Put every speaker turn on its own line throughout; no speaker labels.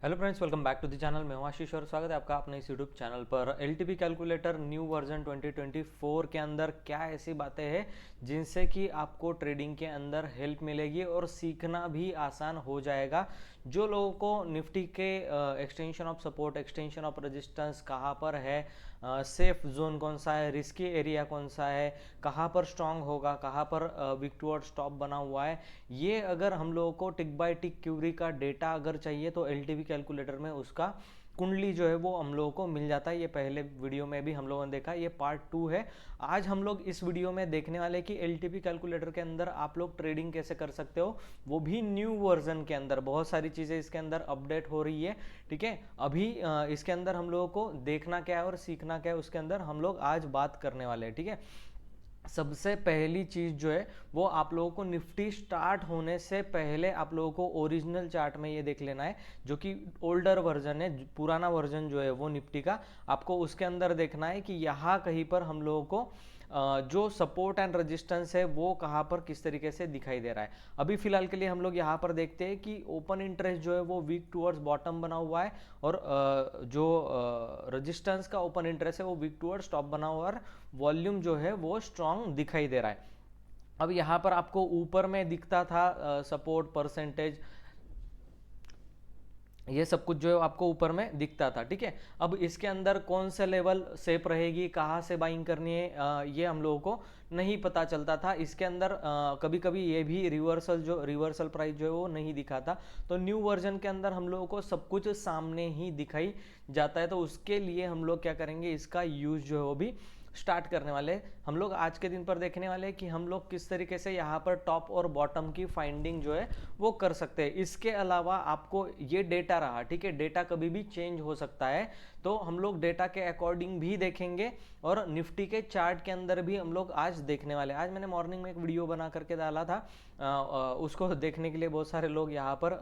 Hello friends, welcome back to the channel. मैं हूं आशीष और स्वागत है आपका अपने इस यूट्यूब चैनल पर। एलटीपी कैलकुलेटर न्यू वर्जन 2024 के अंदर क्या ऐसी बातें हैं जिनसे कि आपको ट्रेडिंग के अंदर हेल्प मिलेगी और सीखना भी आसान हो जाएगा। जो लोगों को निफ्टी के extension of support, extension of resistance कहाँ पर है, सेफ जोन कौन सा है, रिस्की एरिया कौन सा है, कहाँ पर स्ट्रांग होगा, कहाँ पर विक टूवर्ड स्टॉप बना हुआ है, ये अगर हम लोगों को टिक बाय टिक क्यूरी का डेटा अगर चाहिए तो एलटीपी कैलकुलेटर में उसका कुंडली जो है वो हम लोगों को मिल जाता है। ये पहले वीडियो में भी हम लोगों ने देखा, ये पार्ट 2 है। आज हम लोग इस वीडियो में देखने वाले कि एलटीपी कैलकुलेटर के अंदर आप लोग ट्रेडिंग कैसे कर सकते हो, वो भी न्यू वर्जन के अंदर। बहुत सारी चीज़ें इसके अंदर अपडेट हो रही है, ठीक है। अभी इसके अंदर हम लोगों को देखना क्या है और सीखना क्या है, उसके अंदर हम लोग आज बात करने वाले हैं, ठीक है। सबसे पहली चीज़ जो है वो आप लोगों को निफ्टी स्टार्ट होने से पहले आप लोगों को ओरिजिनल चार्ट में ये देख लेना है, जो कि ओल्डर वर्जन है, पुराना वर्जन जो है वो निफ्टी का। आपको उसके अंदर देखना है कि यहाँ कहीं पर हम लोगों को जो सपोर्ट एंड रेजिस्टेंस है वो कहाँ पर किस तरीके से दिखाई दे रहा है। अभी फिलहाल के लिए हम लोग यहाँ पर देखते हैं कि ओपन इंटरेस्ट जो है वो वीक टूवर्ड्स बॉटम बना हुआ है और जो रेजिस्टेंस का ओपन इंटरेस्ट है वो वीक टूवर्ड्स टॉप बना हुआ है और वॉल्यूम जो है वो स्ट्रांग दिखाई दे रहा है। अब यहाँ पर आपको ऊपर में दिखता था सपोर्ट परसेंटेज, ये सब कुछ जो है आपको ऊपर में दिखता था, ठीक है। अब इसके अंदर कौन से लेवल सेफ रहेगी, कहाँ से बाइंग करनी है, ये हम लोगों को नहीं पता चलता था। इसके अंदर कभी कभी ये भी रिवर्सल प्राइस जो है वो नहीं दिखाता। तो न्यू वर्जन के अंदर हम लोगों को सब कुछ सामने ही दिखाई जाता है। तो उसके लिए हम लोग क्या करेंगे, इसका यूज जो है वो भी स्टार्ट करने वाले। हम लोग आज के दिन पर देखने वाले हैं कि हम लोग किस तरीके से यहाँ पर टॉप और बॉटम की फाइंडिंग जो है वो कर सकते हैं। इसके अलावा आपको ये डेटा रहा, ठीक है, डेटा कभी भी चेंज हो सकता है, तो हम लोग डेटा के अकॉर्डिंग भी देखेंगे और निफ्टी के चार्ट के अंदर भी हम लोग आज देखने वाले। आज मैंने मॉर्निंग में एक वीडियो बना करके डाला था, उसको देखने के लिए बहुत सारे लोग यहाँ पर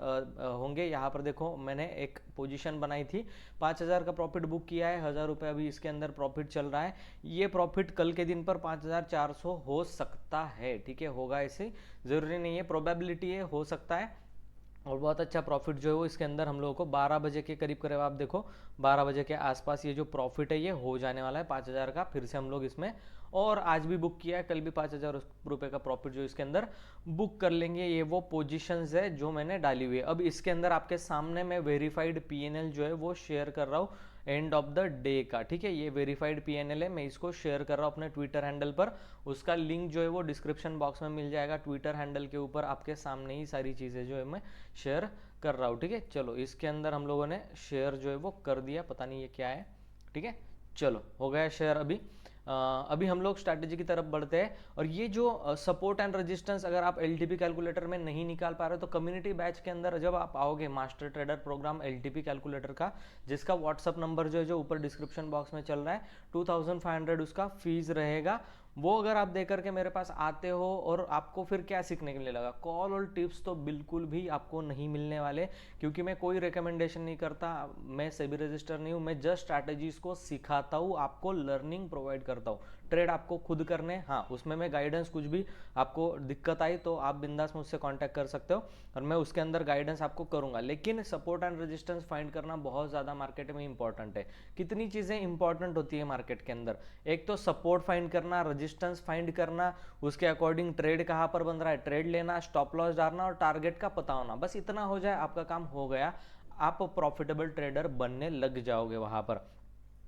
होंगे। यहाँ पर देखो, मैंने एक पोजीशन बनाई थी, 5,000 का प्रॉफिट बुक किया है, 1,000 रुपये अभी इसके अंदर प्रॉफिट चल रहा है। ये प्रॉफिट कल के दिन पर 5,400 हो सकता है, ठीक है, होगा ऐसे जरूरी नहीं है, प्रोबेबिलिटी है, हो सकता है। और बहुत अच्छा प्रॉफिट जो है वो इसके अंदर हम लोगों को 12 बजे के करीब करीब, आप देखो 12 बजे के आसपास ये जो प्रॉफिट है ये हो जाने वाला है 5,000 का। फिर से हम लोग इसमें और आज भी बुक किया है, कल भी 5,000 रुपये का प्रॉफिट जो इसके अंदर बुक कर लेंगे। ये वो पोजीशंस है जो मैंने डाली हुई है। अब इसके अंदर आपके सामने मैं वेरीफाइड पीएनएल जो है वो शेयर कर रहा हूँ एंड ऑफ द डे का, ठीक है। ये वेरीफाइड पीएनएल है, मैं इसको शेयर कर रहा हूँ अपने ट्विटर हैंडल पर। उसका लिंक जो है वो डिस्क्रिप्शन बॉक्स में मिल जाएगा। ट्विटर हैंडल के ऊपर आपके सामने ही सारी चीज़ें जो है मैं शेयर कर रहा हूँ, ठीक है। चलो, इसके अंदर हम लोगों ने शेयर जो है वो कर दिया, पता नहीं ये क्या है, ठीक है। चलो, हो गया शेयर। अभी हम लोग स्ट्रैटेजी की तरफ बढ़ते हैं। और ये जो सपोर्ट एंड रेजिस्टेंस अगर आप एलटीपी कैलकुलेटर में नहीं निकाल पा रहे हो तो कम्युनिटी बैच के अंदर जब आप आओगे, master trader programme LTP calculator का, जिसका व्हाट्सअप नंबर जो है जो ऊपर डिस्क्रिप्शन बॉक्स में चल रहा है, 2,500 उसका फीस रहेगा। वो अगर आप दे करके मेरे पास आते हो और आपको फिर क्या सीखने के लिए लगा, कॉल और टिप्स तो बिल्कुल भी आपको नहीं मिलने वाले, क्योंकि मैं कोई रिकमेंडेशन नहीं करता, मैं सेबी रजिस्टर नहीं हूँ, मैं जस्ट स्ट्रैटेजीज को सिखाता हूँ, आपको लर्निंग प्रोवाइड करता हूँ। ट्रेड आपको खुद करने, हाँ, उसमें मैं गाइडेंस, कुछ भी आपको दिक्कत आई तो आप बिंदास मुझसे कांटेक्ट कर सकते हो और मैं उसके अंदर गाइडेंस आपको करूंगा। लेकिन सपोर्ट एंड रेजिस्टेंस फाइंड करना बहुत ज़्यादा मार्केट में इंपॉर्टेंट है। कितनी चीज़ें इंपॉर्टेंट होती है मार्केट के अंदर, एक तो सपोर्ट फाइंड करना, रेजिस्टेंस फाइंड करना, उसके अकॉर्डिंग ट्रेड कहाँ पर बन रहा है, ट्रेड लेना, स्टॉप लॉस डालना और टारगेट का पता होना। बस इतना हो जाए, आपका काम हो गया, आप प्रॉफिटेबल ट्रेडर बनने लग जाओगे वहाँ पर।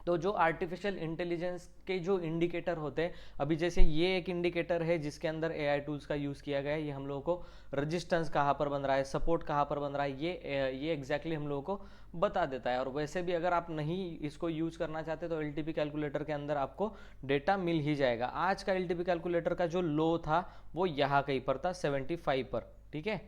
तो जो आर्टिफिशियल इंटेलिजेंस के जो इंडिकेटर होते हैं, अभी जैसे ये एक इंडिकेटर है जिसके अंदर एआई टूल्स का यूज़ किया गया है, ये हम लोगों को रेजिस्टेंस कहाँ पर बन रहा है, सपोर्ट कहाँ पर बन रहा है, ये एग्जैक्टली हम लोगों को बता देता है। और वैसे भी अगर आप नहीं इसको यूज़ करना चाहते तो एलटीपी कैलकुलेटर के अंदर आपको डेटा मिल ही जाएगा। आज का एलटीपी कैलकुलेटर का जो लो था वो यहाँ कहीं पर था 75 पर, ठीक है।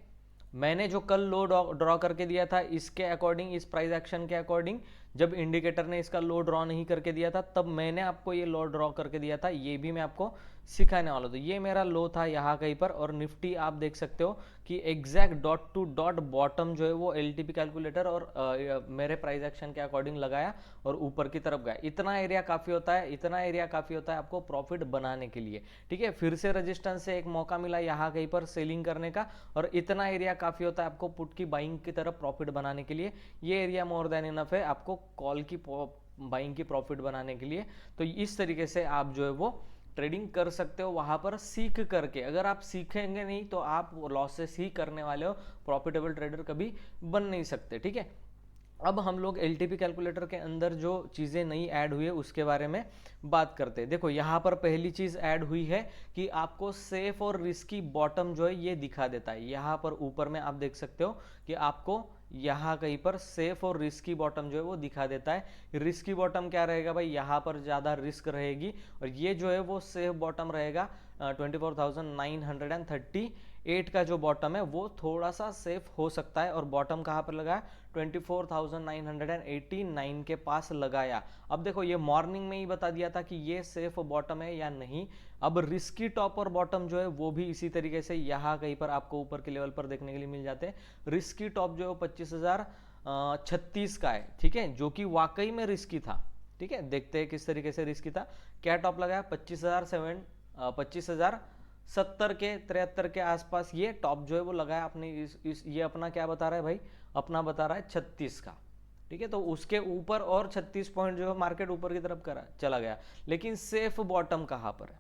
मैंने जो कल लो ड्रॉ करके दिया था, इसके अकॉर्डिंग, इस प्राइस एक्शन के अकॉर्डिंग जब इंडिकेटर ने इसका लो ड्रॉ नहीं करके दिया था तब मैंने आपको ये लो ड्रॉ करके दिया था, ये भी मैं आपको सिखाने वाला हूं। तो ये मेरा लो था यहाँ कहीं पर, और निफ्टी आप देख सकते हो कि exact dot to dot bottom जो है वो एलटीपी कैलकुलेटर और मेरे प्राइस एक्शन के अकॉर्डिंग लगाया और ऊपर की तरफ गया। इतना एरिया काफी होता है, इतना एरिया काफी होता है आपको प्रॉफिट बनाने के लिए, ठीक है। फिर से रेजिस्टेंस से एक मौका मिला यहाँ कहीं पर सेलिंग करने का, और इतना एरिया काफी होता है आपको पुट की बाइंग की तरफ प्रॉफिट बनाने के लिए। ये एरिया मोर देन इनफ है आपको कॉल की बाइंग की प्रॉफिट बनाने के लिए। तो इस तरीके से आप जो है वो ट्रेडिंग कर सकते हो वहां पर सीख करके। अगर आप सीखेंगे नहीं तो आप लॉसेस ही करने वाले हो, प्रॉफिटेबल ट्रेडर कभी बन नहीं सकते, ठीक है। अब हम लोग एलटीपी कैलकुलेटर के अंदर जो चीज़ें नई ऐड हुई है उसके बारे में बात करते हैं। देखो यहाँ पर पहली चीज़ ऐड हुई है कि आपको सेफ और रिस्की बॉटम जो है ये दिखा देता है। यहाँ पर ऊपर में आप देख सकते हो कि आपको यहाँ कहीं पर सेफ और रिस्की बॉटम जो है वो दिखा देता है। रिस्की बॉटम क्या रहेगा भाई, यहाँ पर ज़्यादा रिस्क रहेगी, और ये जो है वो सेफ बॉटम रहेगा 24,938 का जो बॉटम है वो थोड़ा सा सेफ हो सकता है। और बॉटम कहाँ पर लगा है, 24,989 के पास लगाया। अब देखो ये मॉर्निंग में ही बता दिया था कि ये सेफ बॉटम है या नहीं। अब रिस्की टॉप और बॉटम जो है वो भी इसी तरीके से यहाँ कहीं पर आपको ऊपर के लेवल पर देखने के लिए मिल जाते हैं। रिस्की टॉप जो है 25,036 का है, ठीक है, जो कि वाकई में रिस्की था, ठीक है। देखते हैं किस तरीके से रिस्की था। क्या टॉप लगाया 25,070 के 73 के आसपास ये टॉप जो है वो लगाया आपने। ये अपना क्या बता रहा है भाई, अपना बता रहा है 36 का, ठीक है। तो उसके ऊपर और 36 पॉइंट जो है मार्केट ऊपर की तरफ करा चला गया। लेकिन सेफ बॉटम कहाँ पर है,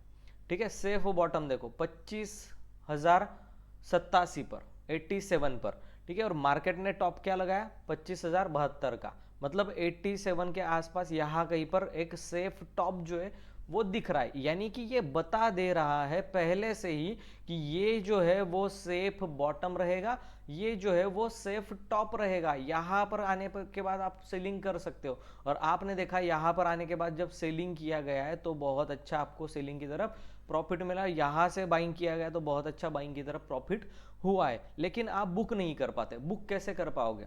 ठीक है। सेफ बॉटम देखो 25,087 पर, 87 पर, ठीक है। और मार्केट ने टॉप क्या लगाया 25,072 का, मतलब 87 के आसपास यहाँ कहीं पर एक सेफ टॉप जो है वो दिख रहा है। यानी कि ये बता दे रहा है पहले से ही कि ये जो है वो सेफ बॉटम रहेगा, ये जो है वो सेफ टॉप रहेगा। यहाँ पर आने के बाद आप सेलिंग कर सकते हो। और आपने देखा यहाँ पर आने के बाद जब सेलिंग किया गया है तो बहुत अच्छा आपको सेलिंग की तरफ प्रॉफिट मिला। यहाँ से बाइंग किया गया तो बहुत अच्छा बाइंग की तरफ प्रॉफिट हुआ है। लेकिन आप बुक नहीं कर पाते। बुक कैसे कर पाओगे,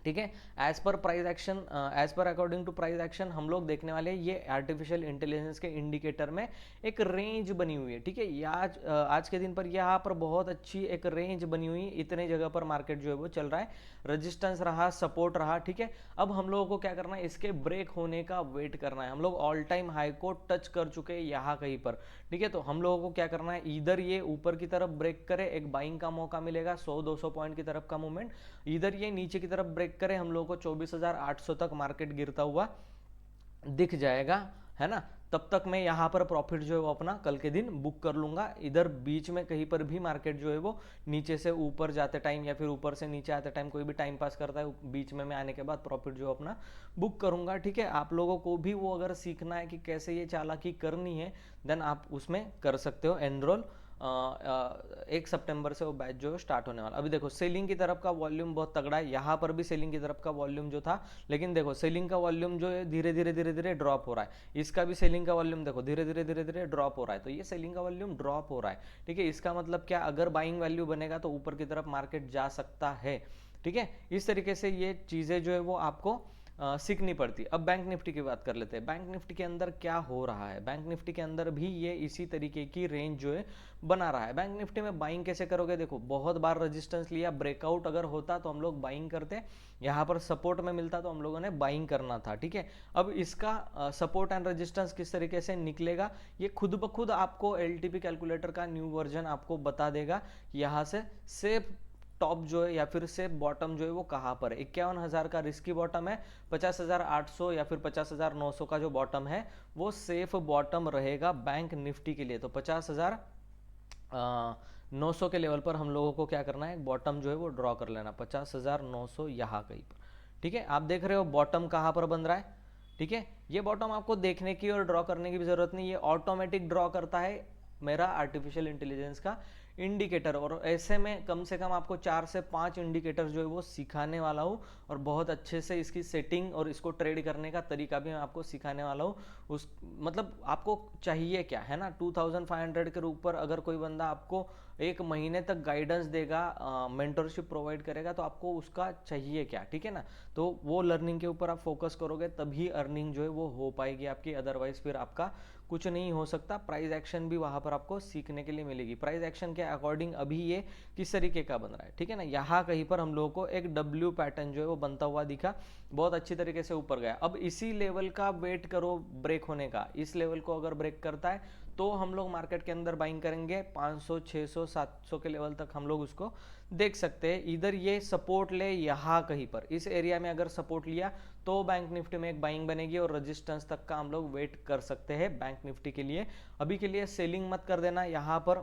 ठीक है। As per price action, as per according to price action हम लोग देखने वाले हैं ये आर्टिफिशियल इंटेलिजेंस के इंडिकेटर में एक रेंज बनी हुई है, ठीक है। आज के दिन पर यहाँ पर बहुत अच्छी एक रेंज बनी हुई है। इतने जगह पर मार्केट जो है वो चल रहा है, रेजिस्टेंस रहा, सपोर्ट रहा, ठीक है। अब हम लोगों को क्या करना है, इसके ब्रेक होने का वेट करना है। हम लोग ऑल टाइम हाई को टच कर चुके हैं यहाँ कहीं पर, ठीक है। तो हम लोगों को क्या करना है, इधर ये ऊपर की तरफ ब्रेक करे, एक बाइंग का मौका मिलेगा 100-200 पॉइंट की तरफ का मूवमेंट। इधर ये नीचे की तरफ ब्रेक करे, हम लोगों को 24,800 तक मार्केट गिरता हुआ दिख जाएगा, है ना। तब तक मैं यहाँ पर प्रॉफिट जो है वो अपना कल के दिन बुक कर लूंगा। इधर बीच में कहीं पर भी मार्केट जो है वो नीचे से ऊपर जाते टाइम या फिर ऊपर से नीचे आते टाइम कोई भी टाइम पास करता है, बीच में मैं आने के बाद प्रॉफिट जो अपना बुक करूंगा, ठीक है। आप लोगों को भी वो अगर सीखना है कि कैसे ये चालाकी करनी है, देन आप उसमें कर सकते हो एनरोल। 1 सितंबर से वो बैच जो है स्टार्ट होने वाला। अभी देखो सेलिंग की तरफ का वॉल्यूम बहुत तगड़ा है, यहाँ पर भी सेलिंग की तरफ का वॉल्यूम जो था, लेकिन देखो सेलिंग का वॉल्यूम जो है धीरे धीरे ड्रॉप हो रहा है। इसका भी सेलिंग का वॉल्यूम देखो धीरे धीरे ड्रॉप हो रहा है। तो ये सेलिंग का वॉल्यूम ड्रॉप हो रहा है, ठीक है। इसका मतलब क्या, अगर बाइंग वैल्यू बनेगा तो ऊपर की तरफ मार्केट जा सकता है, ठीक है। इस तरीके से ये चीजें जो है वो आपको सीखनी पड़ती। अब बैंक निफ्टी की बात कर लेते हैं। बैंक निफ्टी के अंदर क्या हो रहा है, बैंक निफ्टी के अंदर भी ये इसी तरीके की रेंज जो है बना रहा है। बैंक निफ्टी में बाइंग कैसे करोगे, देखो बहुत बार रेजिस्टेंस लिया, ब्रेकआउट अगर होता तो हम लोग बाइंग करते, यहाँ पर सपोर्ट में मिलता तो हम लोगों ने बाइंग करना था, ठीक है। अब इसका सपोर्ट एंड रेजिस्टेंस किस तरीके से निकलेगा ये खुद ब खुद आपको एलटीपी कैलकुलेटर का न्यू वर्जन आपको बता देगा। यहाँ से सेफ टॉप जो है या फिर से बॉटम जो है वो कहाँ पर है। 51,000 का रिस्की बॉटम है, 50,800 या फिर 50,900 का जो बॉटम है वो सेफ बॉटम रहेगा बैंक निफ्टी के लिए। तो 50,900 के लेवल पर हम लोगों को क्या करना है, बॉटम जो है वो ड्रॉ कर लेना 50,900 यहाँ कहीं पर, ठीक है। आप देख रहे हो बॉटम कहाँ पर बन रहा है, ठीक है। ये बॉटम आपको देखने की और ड्रॉ करने की भी जरूरत नहीं, ये ऑटोमेटिक ड्रॉ करता है मेरा आर्टिफिशियल इंटेलिजेंस का इंडिकेटर। और ऐसे में कम से कम आपको 4 से 5 इंडिकेटर जो है वो सिखाने वाला हूँ, और बहुत अच्छे से इसकी सेटिंग और इसको ट्रेड करने का तरीका भी मैं आपको सिखाने वाला हूँ। उस मतलब आपको चाहिए क्या है ना, 2500 के ऊपर अगर कोई बंदा आपको एक महीने तक गाइडेंस देगा, मेंटरशिप प्रोवाइड करेगा, तो आपको उसका चाहिए क्या, ठीक है ना। तो वो लर्निंग के ऊपर आप फोकस करोगे तभी अर्निंग जो है वो हो पाएगी आपकी, अदरवाइज फिर आपका कुछ नहीं हो सकता। प्राइस एक्शन भी वहां पर आपको सीखने के लिए मिलेगी। प्राइस एक्शन के अकॉर्डिंग अभी ये किस तरीके का बन रहा है, ठीक है ना। यहाँ कहीं पर हम लोगों को एक डब्ल्यू पैटर्न जो है वो बनता हुआ दिखा, बहुत अच्छी तरीके से ऊपर गया। अब इसी लेवल का वेट करो ब्रेक होने का। इस लेवल को अगर ब्रेक करता है तो हम लोग मार्केट के अंदर बाइंग करेंगे। 500 600 700 के लेवल तक हम लोग उसको देख सकते हैं। इधर ये सपोर्ट ले, यहाँ कहीं पर इस एरिया में अगर सपोर्ट लिया तो बैंक निफ्टी में एक बाइंग बनेगी और रेजिस्टेंस तक का हम लोग वेट कर सकते हैं बैंक निफ्टी के लिए। अभी के लिए सेलिंग मत कर देना यहाँ पर,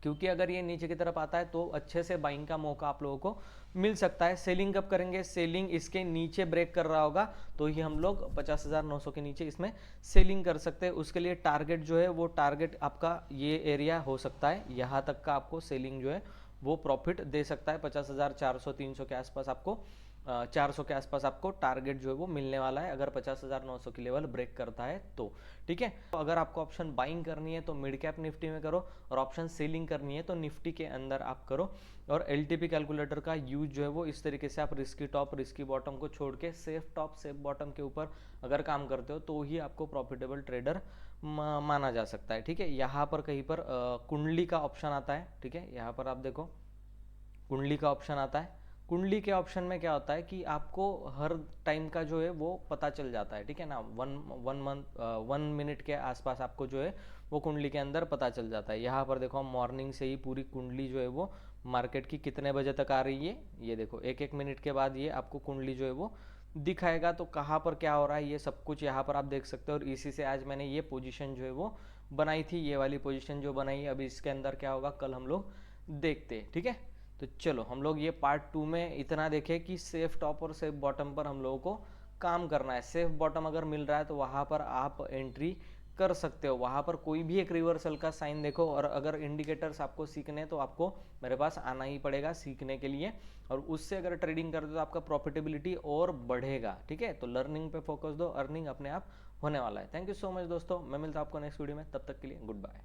क्योंकि अगर ये नीचे की तरफ आता है तो अच्छे से बाइंग का मौका आप लोगों को मिल सकता है। सेलिंग कब करेंगे, सेलिंग इसके नीचे ब्रेक कर रहा होगा तो ही हम लोग 50,900 के नीचे इसमें सेलिंग कर सकते हैं। उसके लिए टारगेट जो है वो टारगेट आपका ये एरिया हो सकता है, यहाँ तक का आपको सेलिंग जो है वो प्रॉफिट दे सकता है। 50,400 300 के आसपास आपको 400 के आसपास आपको टारगेट जो है वो मिलने वाला है, अगर 50,900 की लेवल ब्रेक करता है तो, ठीक है। तो अगर आपको ऑप्शन बाइंग करनी है तो मिड कैप निफ्टी में करो, और ऑप्शन सेलिंग करनी है तो निफ्टी के अंदर आप करो। और एलटीपी कैलकुलेटर का यूज जो है वो इस तरीके से आप रिस्की टॉप रिस्की बॉटम को छोड़ के सेफ टॉप सेफ बॉटम के ऊपर अगर काम करते हो तो ही आपको प्रॉफिटेबल ट्रेडर माना जा सकता है, ठीक है। यहाँ पर कहीं पर कुंडली का ऑप्शन आता है, ठीक है। यहाँ पर आप देखो कुंडली का ऑप्शन आता है। कुंडली के ऑप्शन में क्या होता है कि आपको हर टाइम का जो है वो पता चल जाता है, ठीक है ना। वन मिनट के आसपास आपको जो है वो कुंडली के अंदर पता चल जाता है। यहाँ पर देखो हम मॉर्निंग से ही पूरी कुंडली जो है वो मार्केट की कितने बजे तक आ रही है, ये देखो एक एक मिनट के बाद ये आपको कुंडली जो है वो दिखाएगा। तो कहाँ पर क्या हो रहा है ये सब कुछ यहाँ पर आप देख सकते हो। और इसी से आज मैंने ये पोजीशन जो है वो बनाई थी, ये वाली पोजीशन जो बनाई है। अभी इसके अंदर क्या होगा कल हम लोग देखते हैं, ठीक है। तो चलो हम लोग ये पार्ट 2 में इतना देखें कि सेफ टॉप और सेफ बॉटम पर हम लोगों को काम करना है। सेफ बॉटम अगर मिल रहा है तो वहां पर आप एंट्री कर सकते हो, वहां पर कोई भी एक रिवर्सल का साइन देखो। और अगर इंडिकेटर्स आपको सीखने तो आपको मेरे पास आना ही पड़ेगा सीखने के लिए, और उससे अगर ट्रेडिंग करते हो तो आपका प्रॉफिटेबिलिटी और बढ़ेगा, ठीक है। तो लर्निंग पे फोकस दो, अर्निंग अपने आप होने वाला है। थैंक यू सो मच दोस्तों, मैं मिलता हूं आपको नेक्स्ट वीडियो में, तब तक के लिए गुड बाय।